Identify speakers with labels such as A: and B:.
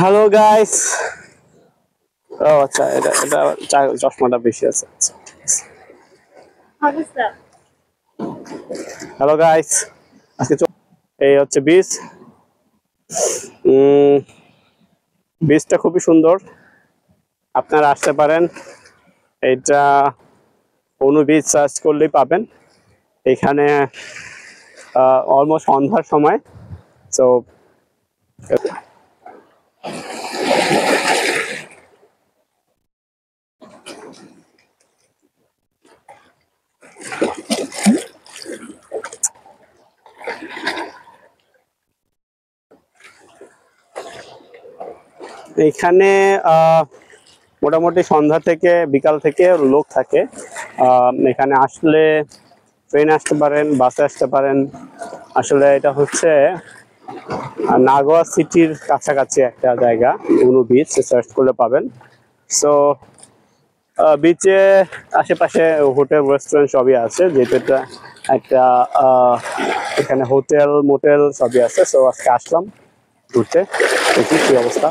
A: Hello guys. ও আচ্ছা, এটা এটা চশমাটা বেশি আছে। হ্যালো গাইস, আজকে এই হচ্ছে বিচ। বিচটা খুবই সুন্দর, আপনারা আসতে পারেন। এটা অনু বিচ সার্চ করলেই পাবেন। এখানে অলমোস্ট সন্ধ্যার সময়। তো এখানে মোটামুটি সন্ধ্যা থেকে বিকাল থেকে লোক থাকে। এখানে আসলে ট্রেনে আসতে পারেন, বাসে আসতে পারেন। আসলে এটা হচ্ছে নাগোয়া সিটির কাছাকাছি একটা জায়গা, উনু বিচ সার্চ করলে পাবেন। সো বিচে আশেপাশে হোটেল রেস্টুরেন্ট সবই আছে, যেহেতু এটা একটা এখানে হোটেল মোটেল সবই আছে। সো আজকে আসলাম ঘুরতে, দেখি কি অবস্থা।